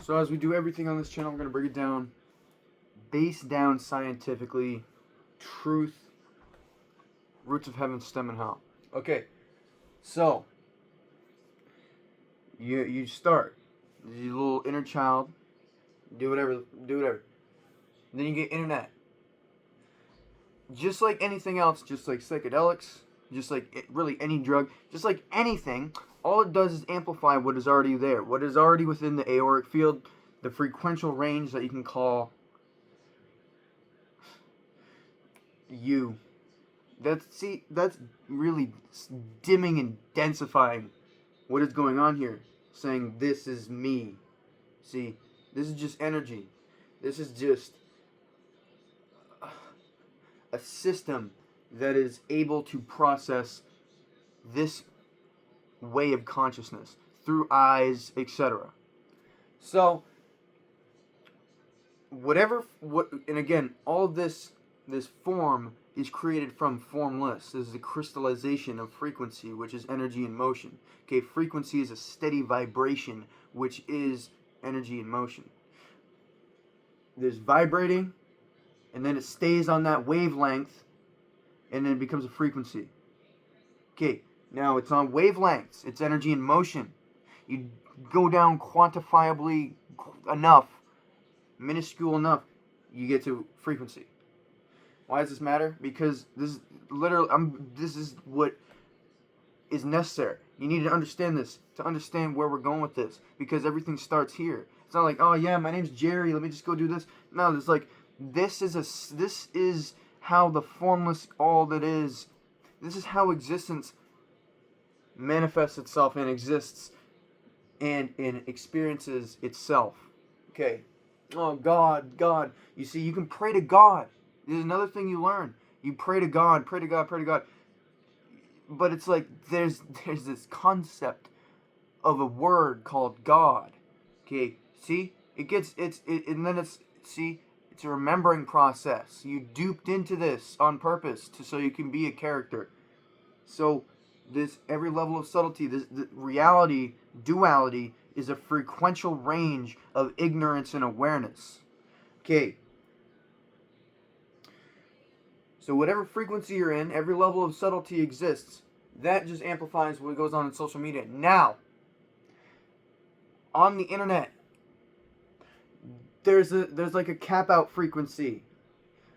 So as we do everything on this channel, I'm going to break it down, based down scientifically, truth, roots of heaven, stem and hell. Okay, so you start, your little inner child, do whatever. Then you get internet. Just like anything else, just like psychedelics, just like really any drug, just like anything, all it does is amplify what is already there, what is already within the aoric field, the frequential range that you can call you. That's really dimming and densifying what is going on here, saying this is me. See, this is just energy. This is just a system that is able to process this way of consciousness through eyes, etc. So and again, all of this form is created from formless. This is a crystallization of frequency, which is energy in motion. Okay, frequency is a steady vibration, which is energy in motion. There's vibrating, and then it stays on that wavelength, and then it becomes a frequency. Okay, now it's on wavelengths. It's energy in motion. You go down quantifiably enough, minuscule enough, you get to frequency. Why does this matter? Because this is literally, this is what is necessary. You need to understand this to understand where we're going with this, because everything starts here. It's not like, oh yeah, my name's Jerry, let me just go do this. No, it's like, this is how the formless all that is. This is how existence manifests itself and exists and experiences itself. Okay. Oh, God. You see, you can pray to God. There's another thing you learn. You pray to God. But it's like there's this concept of a word called God. Okay, see? And then it's a remembering process. You duped into this on purpose so you can be a character. So this every level of subtlety, the reality, duality is a frequential range of ignorance and awareness. Okay. So whatever frequency you're in, every level of subtlety exists. That just amplifies what goes on in social media. Now, on the internet, there's like a cap out frequency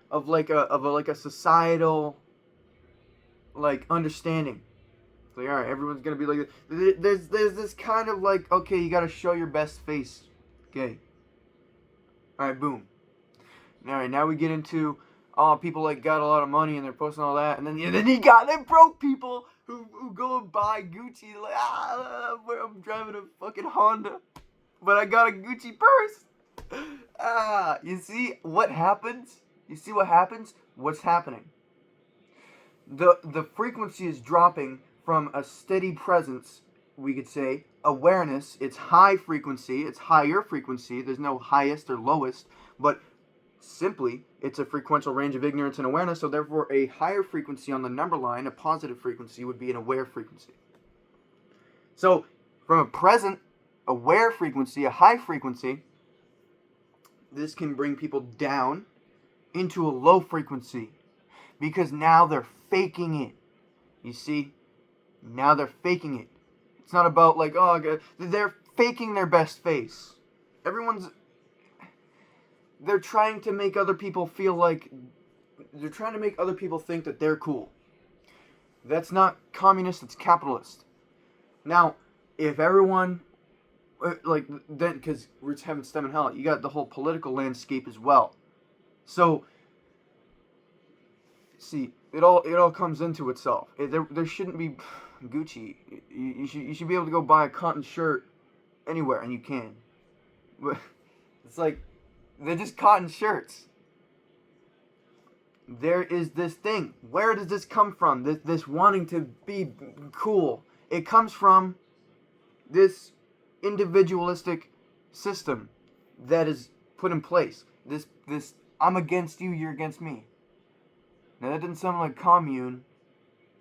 of like a societal like understanding. It's like, all right, everyone's gonna be like this. There's this kind of like, okay, you gotta show your best face. Okay. All right, boom. All right, now we get into people like got a lot of money and they're posting all that, and then you got them broke people who go and buy Gucci, like, I'm driving a fucking Honda, but I got a Gucci purse. You see what happens? You see what happens? What's happening? The frequency is dropping from a steady presence, we could say, awareness. It's high frequency, it's higher frequency. There's no highest or lowest, but simply, it's a frequential range of ignorance and awareness, so therefore a higher frequency on the number line, a positive frequency, would be an aware frequency. So, from a present, aware frequency, a high frequency, this can bring people down into a low frequency, because now they're faking it. You see? Now they're faking it. It's not about like, oh, they're faking their best face. They're trying to make other people feel like, they're trying to make other people think that they're cool. That's not communist, it's capitalist. Now, if everyone, like, then, because roots, heaven, stem, and hell, you got the whole political landscape as well. So, see, it all comes into itself. There shouldn't be Gucci. You should be able to go buy a cotton shirt anywhere, and you can. But it's like, they're just cotton shirts. There is this thing. Where does this come from? This wanting to be cool. It comes from this individualistic system that is put in place. This I'm against you, you're against me. Now that doesn't sound like commune.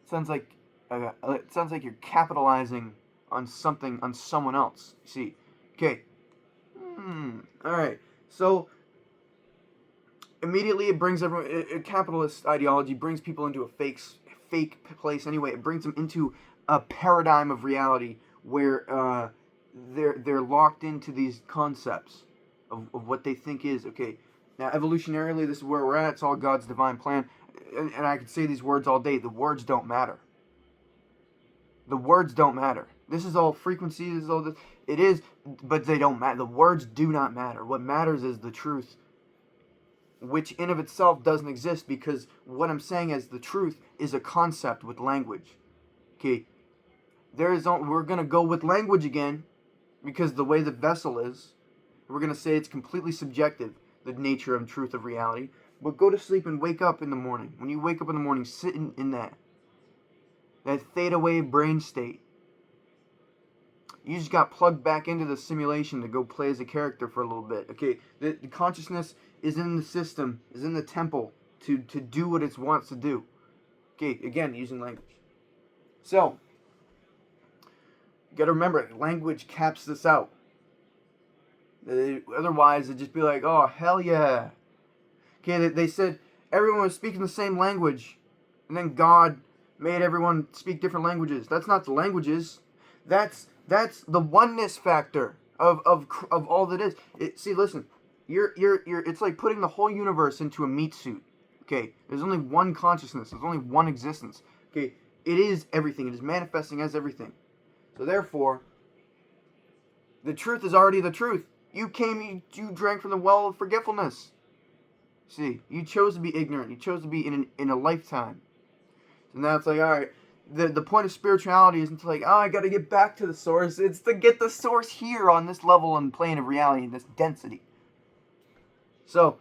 It sounds like you're capitalizing on something, on someone else. See, okay. All right. So immediately it brings everyone. Capitalist ideology brings people into a fake place. Anyway, it brings them into a paradigm of reality where they're locked into these concepts of what they think is okay. Now, evolutionarily, this is where we're at. It's all God's divine plan, and I could say these words all day. The words don't matter. The words don't matter. This is all frequency. This is all this. It is, but they don't matter. The words do not matter. What matters is the truth, which in of itself doesn't exist, because what I'm saying as the truth is a concept with language. Okay, we're gonna go with language again, because the way the vessel is, we're gonna say it's completely subjective, the nature and truth of reality. But go to sleep and wake up in the morning. When you wake up in the morning, sit in that theta wave brain state. You just got plugged back into the simulation to go play as a character for a little bit. Okay, the consciousness is in the system, is in the temple to do what it wants to do. Okay, again, using language. So, you got to remember, language caps this out. Otherwise, it'd just be like, oh, hell yeah. Okay, they said everyone was speaking the same language, and then God made everyone speak different languages. That's not the languages. That's the oneness factor of all that is. See, listen, you're it's like putting the whole universe into a meat suit. Okay, there's only one consciousness. There's only one existence. Okay, it is everything. It is manifesting as everything. So therefore, the truth is already the truth. You drank from the well of forgetfulness. See, you chose to be ignorant. You chose to be in a lifetime. So now it's like, all right, the point of spirituality isn't like, oh, I got to get back to the source. It's to get the source here on this level and plane of reality, this density. So,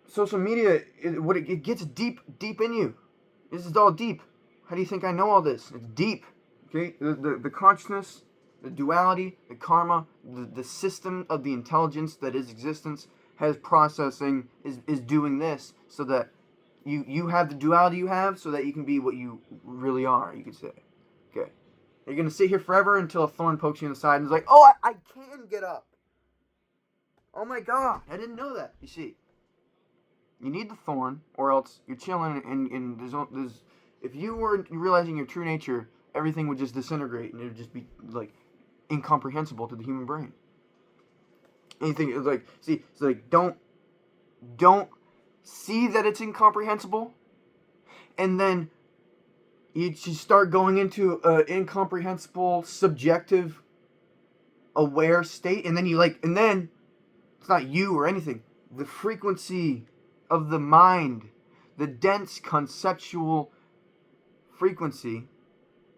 social media, it gets deep in you. This is all deep. How do you think I know all this? It's deep. Okay, the consciousness, the duality, the karma, the system of the intelligence that is existence has processing, is doing this so that you have the duality you have so that you can be what you really are, you could say. Okay. You're going to sit here forever until a thorn pokes you in the side and is like, oh, I can get up. Oh my God, I didn't know that. You see, you need the thorn or else you're chilling and there's if you were realizing your true nature, everything would just disintegrate and it would just be like incomprehensible to the human brain. Anything is like, see, it's like don't see that it's incomprehensible, and then you start going into an incomprehensible, subjective, aware state, and then it's not you or anything. The frequency of the mind, the dense conceptual frequency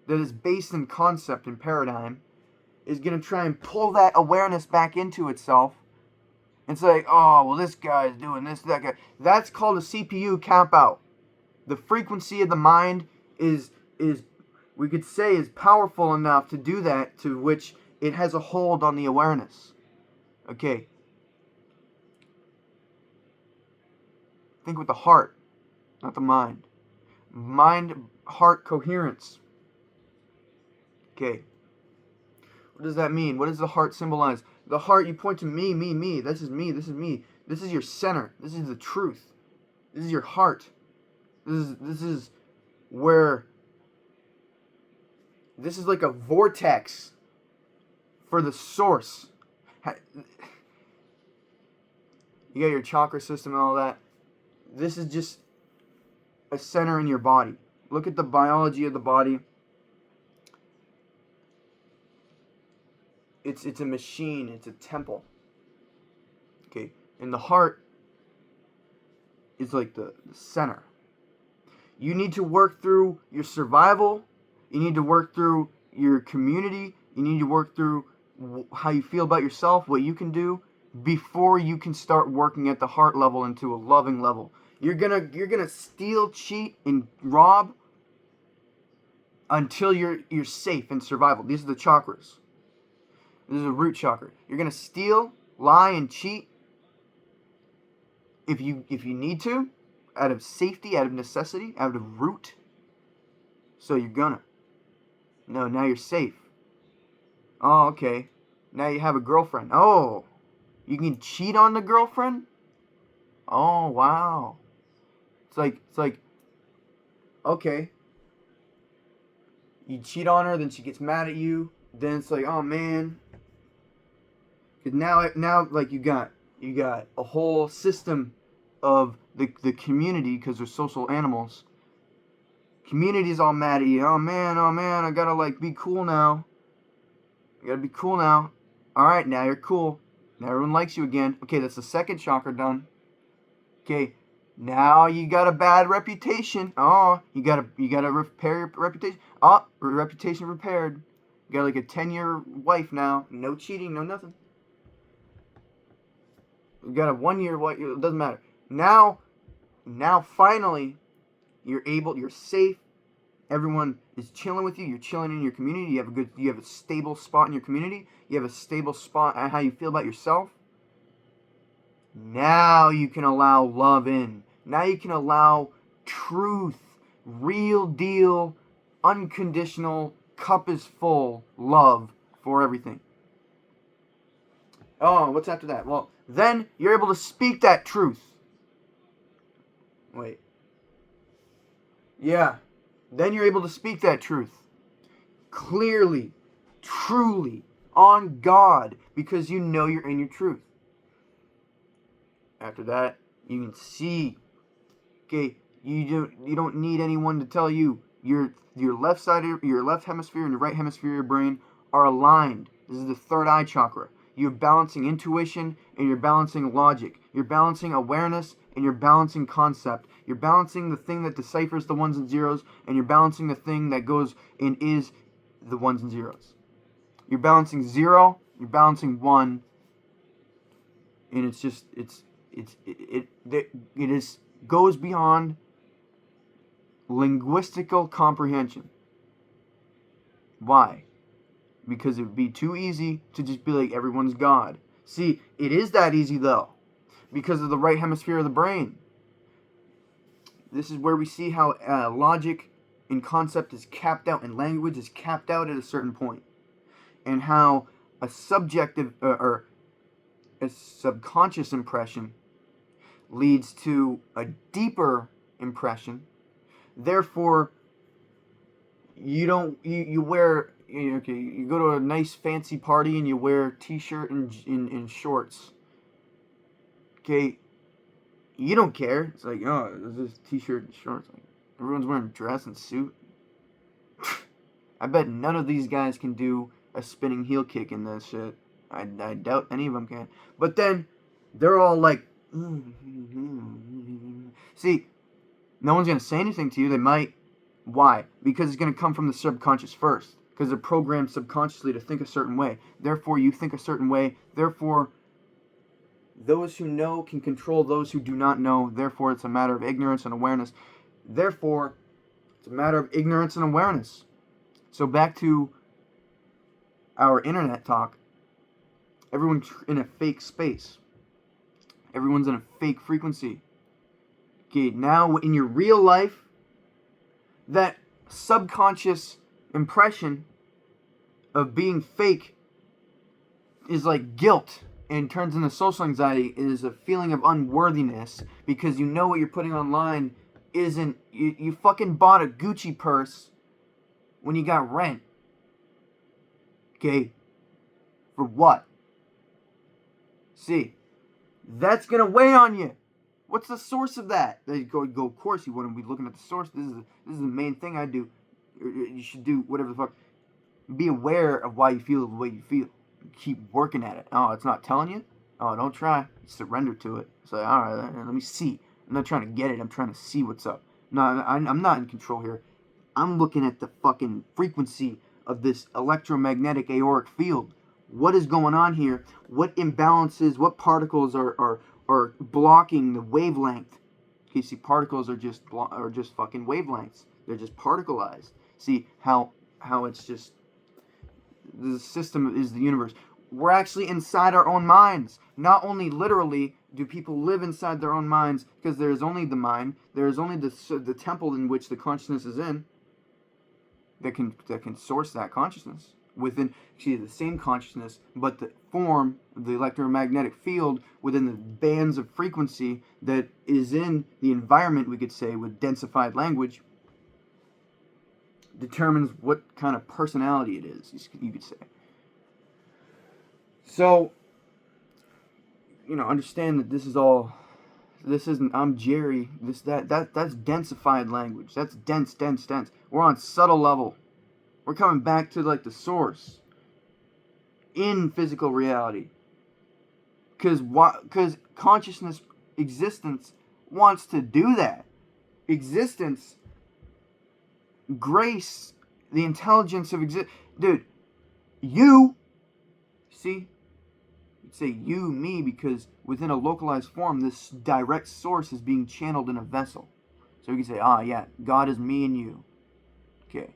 that is based in concept and paradigm, is going to try and pull that awareness back into itself and say, oh, well, this guy's doing this, that guy. That's called a CPU cap out. The frequency of the mind is we could say is powerful enough to do that, to which it has a hold on the awareness. Okay. Think with the heart, not the mind. Mind-heart coherence. Okay. What does that mean? What does the heart symbolize? The heart, you point to me, me, me. This is me, this is me. This is your center. This is the truth. This is your heart. This is where, this is like a vortex for the source. You got your chakra system and all that. This is just a center in your body. Look at the biology of the body. It's a machine. It's a temple. Okay, and the heart is like the center. You need to work through your survival. You need to work through your community. You need to work through how you feel about yourself, what you can do, before you can start working at the heart level into a loving level. You're gonna steal, cheat, and rob until you're safe in survival. These are the chakras. This is a root chakra. You're gonna steal, lie, and cheat if you need to, out of safety, out of necessity, out of root. So you're gonna. No, now you're safe. Oh, okay. Now you have a girlfriend. Oh, you can cheat on the girlfriend? Oh, wow. It's like, okay, you cheat on her, then she gets mad at you. Then it's like, oh man, because now like you got a whole system of the community, because they're social animals. Community's all mad at you. Oh man, I gotta like be cool now. I gotta be cool now. All right, now you're cool. Now everyone likes you again. Okay, that's the second chakra done. Okay, now you got a bad reputation. Oh, you gotta repair your reputation. Oh, reputation repaired. You got like a 10-year wife now. No cheating, no nothing. You got a 1-year wife. It doesn't matter. Now finally, you're safe. Everyone is chilling with you. You're chilling in your community. You have a stable spot in your community. You have a stable spot at how you feel about yourself. Now you can allow love in. Now you can allow truth, real deal, unconditional, cup is full love for everything. Oh, what's after that? Well, then you're able to speak that truth. Wait. Yeah. Then you're able to speak that truth clearly, truly, on God, because you know you're in your truth. After that, you can see. Okay, you don't need anyone to tell you your left side of your left hemisphere and your right hemisphere of your brain are aligned. This is the third eye chakra. You're balancing intuition and you're balancing logic. You're balancing awareness and you're balancing concept. You're balancing the thing that deciphers the ones and zeros, and you're balancing the thing that goes and is the ones and zeros. You're balancing 0, you're balancing 1, and it goes beyond linguistical comprehension. Why? Because it would be too easy to just be like, everyone's God. See, it is that easy though, because of the right hemisphere of the brain. This is where we see how logic and concept is capped out, and language is capped out at a certain point, and how a subjective or a subconscious impression leads to a deeper impression. Therefore, you go to a nice fancy party and you wear a t-shirt and shorts. Okay, you don't care. It's like, oh, this is t-shirt and shorts. Like, everyone's wearing dress and suit. I bet none of these guys can do a spinning heel kick in this shit. I doubt any of them can. But then they're all like, see, no one's gonna say anything to you. They might. Why? Because it's gonna come from the subconscious first. Because they're programmed subconsciously to think a certain way. Therefore, you think a certain way. Therefore, those who know can control those who do not know. Therefore, it's a matter of ignorance and awareness. Therefore, it's a matter of ignorance and awareness. So back to our internet talk. Everyone's in a fake space. Everyone's in a fake frequency. Okay, now in your real life, that subconscious impression of being fake is like guilt, and turns into social anxiety. It is a feeling of unworthiness, because you know what you're putting online isn't. You fucking bought a Gucci purse when you got rent. Okay? For what? See, that's gonna weigh on you. What's the source of that? They go. Of course, you want to be looking at the source. This is the main thing I do. You should do whatever the fuck. Be aware of why you feel the way you feel. Keep working at it. Oh, it's not telling you? Oh, don't try. Surrender to it. It's like, all right, let me see. I'm not trying to get it. I'm trying to see what's up. No, I'm not in control here. I'm looking at the fucking frequency of this electromagnetic auric field. What is going on here? What imbalances, what particles are blocking the wavelength? Okay, see, particles are just fucking wavelengths. They're just particleized. See how it's just, the system is the universe. We're actually inside our own minds. Not only literally do people live inside their own minds, because there is only the mind, there is only the temple in which the consciousness is in that can source that consciousness. within, the same consciousness, but the form, the electromagnetic field within the bands of frequency that is in the environment, we could say, with densified language, determines what kind of personality it is, you could say. So, understand that this isn't, I'm Jerry, that's densified language. That's dense. We're on subtle level. We're coming back to like the source in physical reality. Because consciousness, existence, wants to do that. Existence, grace, the intelligence of dude, you, see, you'd say you, me, because within a localized form, this direct source is being channeled in a vessel. So we can say, yeah, God is me and you. Okay.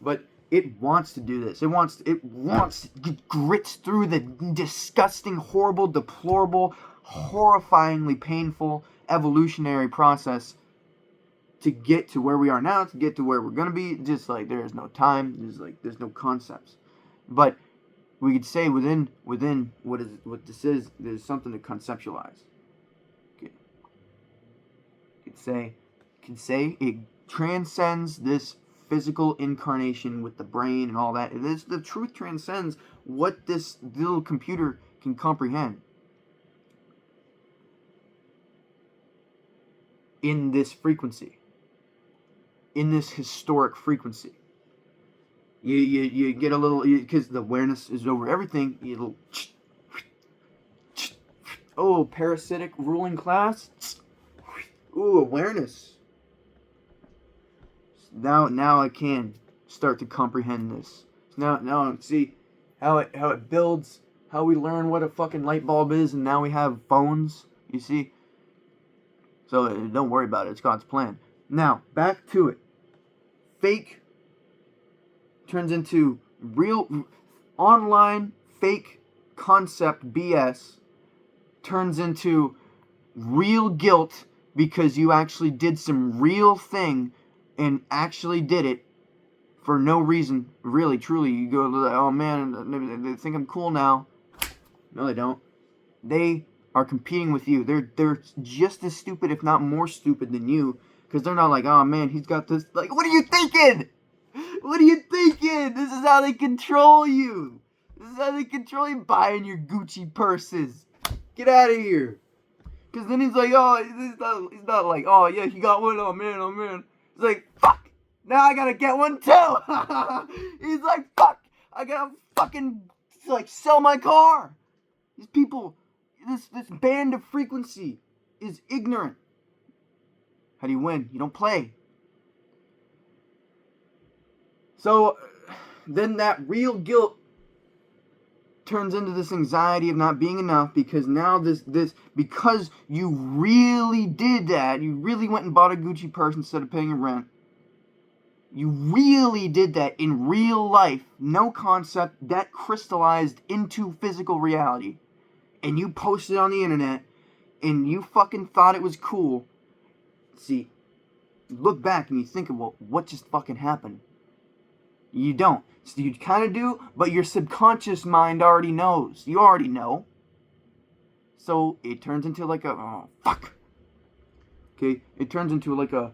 But it wants to do this. It grits through the disgusting, horrible, deplorable, horrifyingly painful evolutionary process to get to where we are now, to get to where we're going to be. Just like there is no time, there's no concepts. But we could say within what this is, there's something to conceptualize. Okay. Could say it transcends this physical incarnation with the brain and all that. The truth transcends what this little computer can comprehend. In this frequency. In this historic frequency. You get a little, because the awareness is over everything, you little, oh, parasitic ruling class, ooh, awareness. Now I can start to comprehend this. Now see how it builds, how we learn what a fucking light bulb is, and now we have phones, you see? So don't worry about it, it's God's plan. Now, back to it. Fake turns into real, online fake concept BS turns into real guilt because you actually did some real thing and actually did it for no reason, really, truly. You go, oh man, they think I'm cool now. No, they don't. They are competing with you. They're just as stupid, if not more stupid than you, because they're not like, oh man, he's got this. Like, what are you thinking? What are you thinking? This is how they control you. This is how they control you, buying your Gucci purses. Get out of here. Because then he's like, oh, he's not like, oh yeah, he got one, oh man. He's like, fuck, now I gotta get one too. He's like, fuck, I gotta fucking, like, sell my car. These people, this band of frequency is ignorant. How do you win? You don't play. So then that real guilt turns into this anxiety of not being enough, because now because you really did that, you really went and bought a Gucci purse instead of paying your rent. You really did that in real life, no concept, that crystallized into physical reality. And you posted on the internet, and you fucking thought it was cool. See, look back and you think of, well, what just fucking happened? You don't. So you kind of do, but your subconscious mind already knows. You already know. So it turns into like a, oh, fuck. Okay? It turns into like a,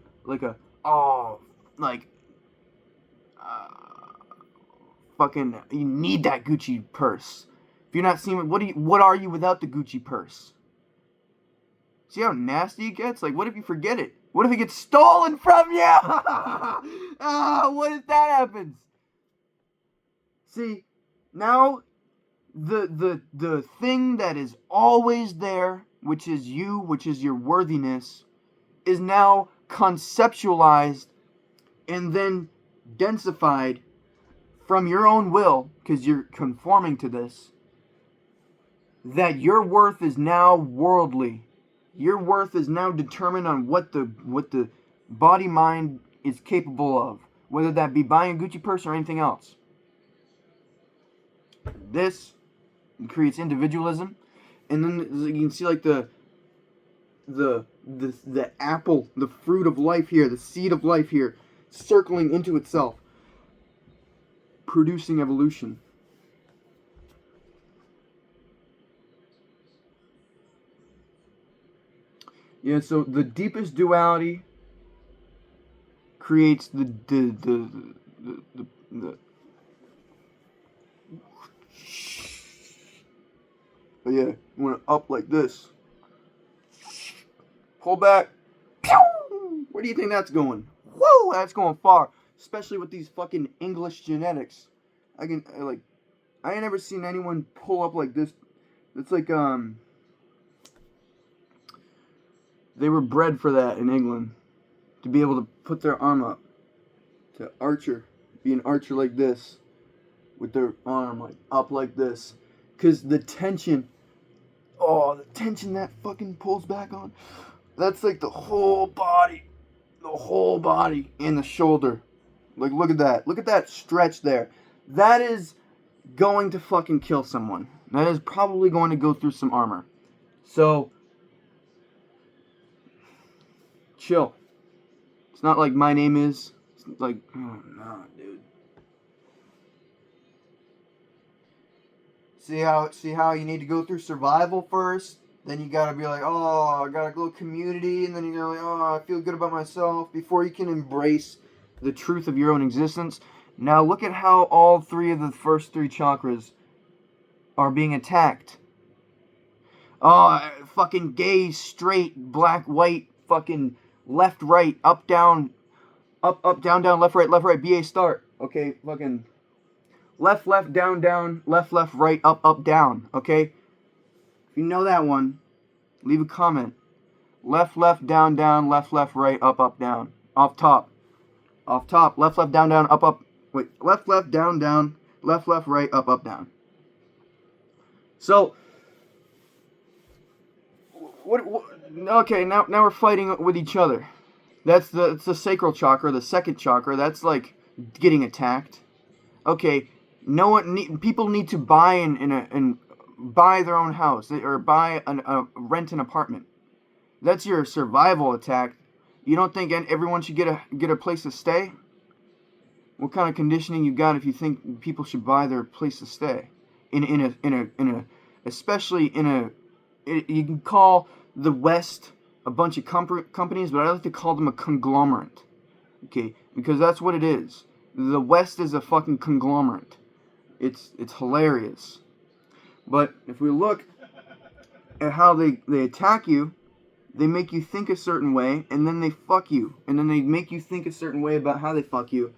fucking, you need that Gucci purse. If you're not seeing it, what are you without the Gucci purse? See how nasty it gets? Like, what if you forget it? What if it gets stolen from you? What if that happens? See, now the thing that is always there, which is you, which is your worthiness, is now conceptualized and then densified from your own will, because you're conforming to this, that your worth is now worldly. Your worth is now determined on what the body mind is capable of, whether that be buying a Gucci purse or anything else. This creates individualism, and then you can see like the apple, the fruit of life here, the seed of life here, circling into itself, producing evolution. Yeah, so the deepest duality creates the but yeah, you want it up like this. Pull back. Pew! Where do you think that's going? Whoa, that's going far. Especially with these fucking English genetics. I ain't never seen anyone pull up like this. It's like, they were bred for that in England. To be able to put their arm up. To be an archer like this. With their arm like up like this. Because the tension that fucking pulls back on. That's like the whole body. The whole body and the shoulder. Like, look at that. Look at that stretch there. That is going to fucking kill someone. That is probably going to go through some armor. So, chill. It's not like my name is. It's like, oh no, dude. See how you need to go through survival first? Then you gotta be like, oh, I got a little community, and then you're like, oh, I feel good about myself, before you can embrace the truth of your own existence. Now look at how all three of the first three chakras are being attacked. Oh, fucking gay, straight, black, white, fucking left, right, up, down, down, left, right, BA start. Okay, fucking left, down, left, right, up, down. Okay? If you know that one, leave a comment. Left, down, left, right, up, down. Off top, left, down, up. Wait, left, down, left, right, up, down. So, what okay, now we're fighting with each other. It's the sacral chakra, the second chakra. That's like getting attacked. Okay, people need to buy and buy their own house or rent an apartment. That's your survival attack. You don't think everyone should get a place to stay? What kind of conditioning you got if you think people should buy their place to stay? Especially you can call the West a bunch of companies, but I like to call them a conglomerate. Okay, because that's what it is. The West is a fucking conglomerate. It's hilarious. But if we look at how they attack you, they make you think a certain way, and then they fuck you. And then they make you think a certain way about how they fuck you,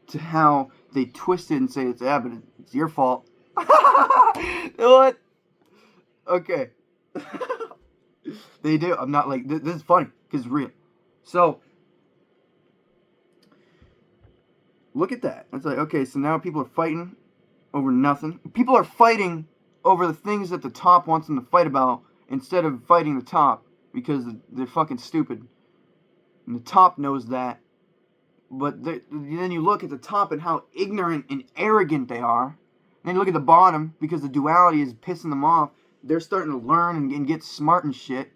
to how they twist it and say, but it's your fault. What? Okay. They do. I'm not like, this is funny, because it's real. So, look at that. It's like, okay, so now people are fighting over nothing. People are fighting over the things that the top wants them to fight about, instead of fighting the top, because they're fucking stupid. And the top knows that. But then you look at the top and how ignorant and arrogant they are. And then you look at the bottom, because the duality is pissing them off. They're starting to learn and get smart and shit.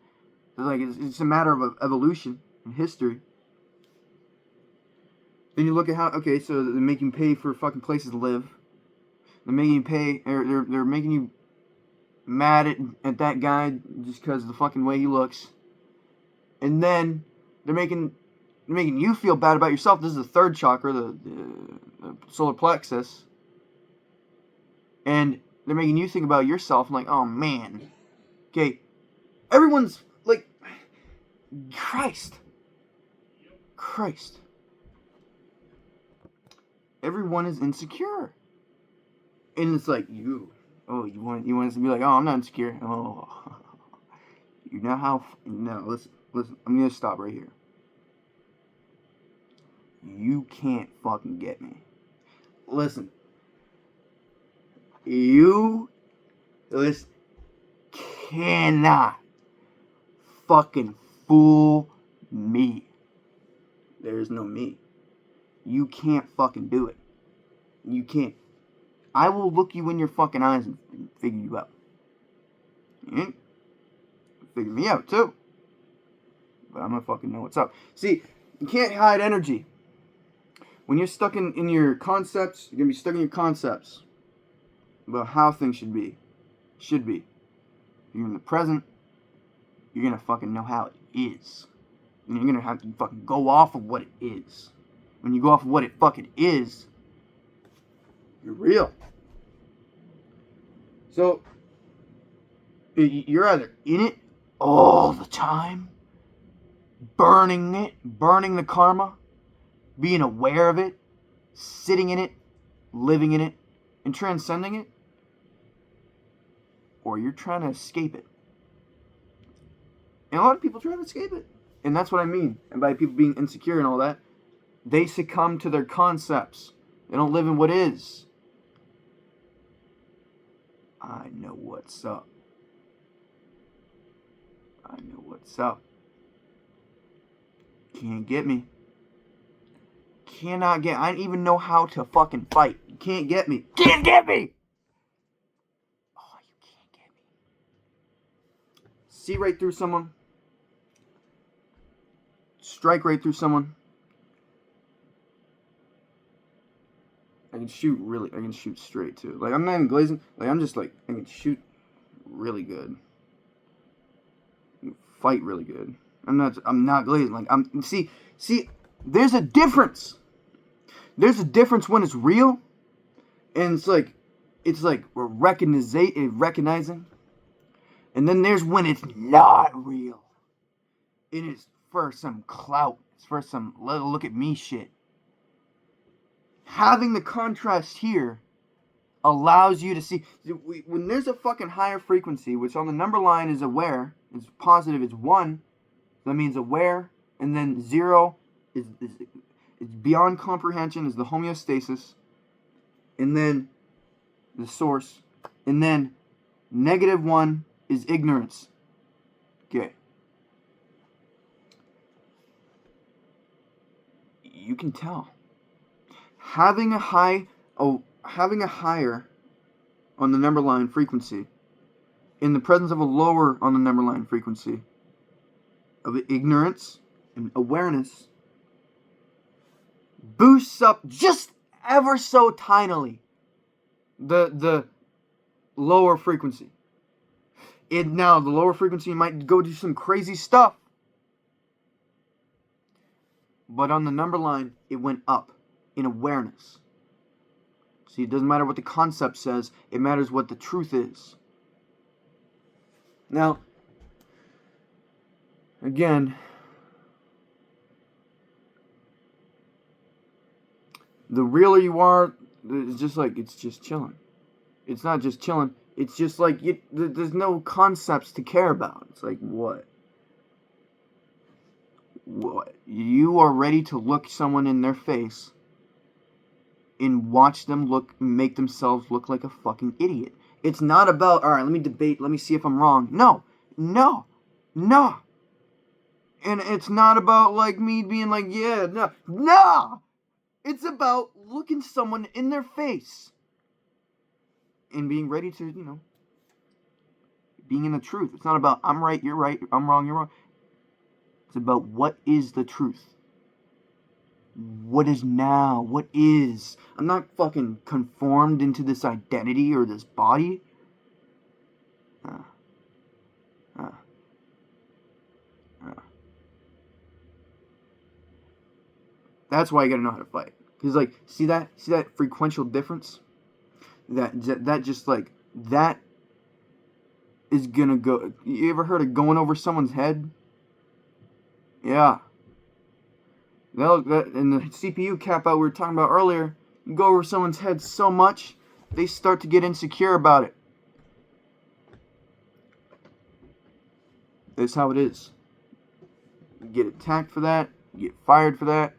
It's a matter of evolution and history. Then you look at how, okay, so they're making you pay for fucking places to live. They're making you pay, they're making you mad at that guy just because of the fucking way he looks. And then they're making you feel bad about yourself. This is the third chakra, the solar plexus. And they're making you think about yourself and like, oh man. Okay, everyone's like, Christ. Everyone is insecure. And it's like, you want us to be like, oh, I'm not insecure. Oh, you know how? No, listen. I'm gonna stop right here. You can't fucking get me. Listen. You cannot fucking fool me. There's no me. You can't fucking do it. You can't. I will look you in your fucking eyes and figure you out. You figure me out too. But I'm gonna fucking know what's up. See, you can't hide energy. when you're stuck in your concepts, you're going to be stuck in your concepts about how things should be. If you're in the present, you're going to fucking know how it is. And you're going to have to fucking go off of what it is. When you go off of what it fucking is, you're real. So, you're either in it all the time, burning the karma, being aware of it, sitting in it, living in it, and transcending it, or you're trying to escape it. And a lot of people try to escape it. And that's what I mean. And by people being insecure and all that, they succumb to their concepts. They don't live in what is. I know what's up. Can't get me. Cannot get. I don't even know how to fucking fight. You can't get me. Can't get me! Oh, you can't get me. See right through someone. Strike right through someone. I can shoot straight too. Like, I'm not even glazing. Like, I'm just like, I can shoot really good. Fight really good. I'm not glazing. Like, see, there's a difference. There's a difference when it's real, and it's like we're recognizing, and then there's when it's not real. It is for some clout. It's for some look at me shit. Having the contrast here allows you to see when there's a fucking higher frequency, which on the number line is aware, it's positive, it's 1. That means aware, and then 0 is beyond comprehension, is the homeostasis, and then the source, and then -1 is ignorance. Okay. You can tell. Having a higher on the number line frequency in the presence of a lower on the number line frequency of ignorance and awareness boosts up just ever so tinily the lower frequency. Now the lower frequency might go do some crazy stuff, but on the number line it went up in awareness. See, it doesn't matter what the concept says, it matters what the truth is. Now, again, the realer you are, it's just chilling. It's not just chilling, it's just like, there's no concepts to care about. It's like, what? You are ready to look someone in their face and watch them make themselves look like a fucking idiot. It's not about, alright, let me debate, let me see if I'm wrong. No. And it's not about, like, me being like, yeah, no. It's about looking someone in their face and being ready to, being in the truth. It's not about, I'm right, you're right, I'm wrong, you're wrong. It's about what is the truth. What is now? What is? I'm not fucking conformed into this identity or this body. That's why you gotta know how to fight. Cause like, see that frequential difference? That just like, that is gonna go. You ever heard of going over someone's head? Yeah. In the CPU cap out we were talking about earlier, you go over someone's head so much, they start to get insecure about it. That's how it is. You get attacked for that, you get fired for that.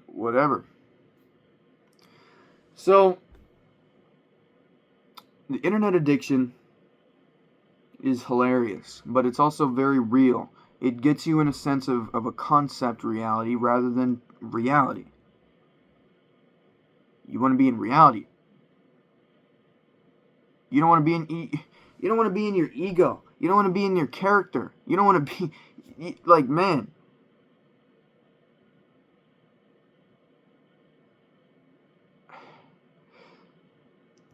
Whatever. So, the internet addiction is hilarious, but it's also very real. It gets you in a sense of a concept reality rather than reality. You want to be in reality. You don't want to be in your ego. You don't want to be in your character. You don't want to be like, man.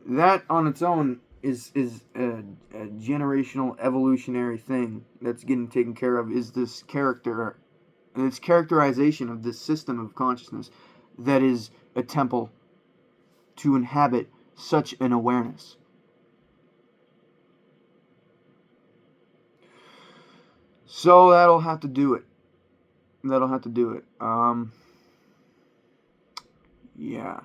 That on its own is a generational evolutionary thing that's getting taken care of. Is this character and its characterization of this system of consciousness that is a temple to inhabit such an awareness. So that'll have to do it. That'll have to do it. Yeah.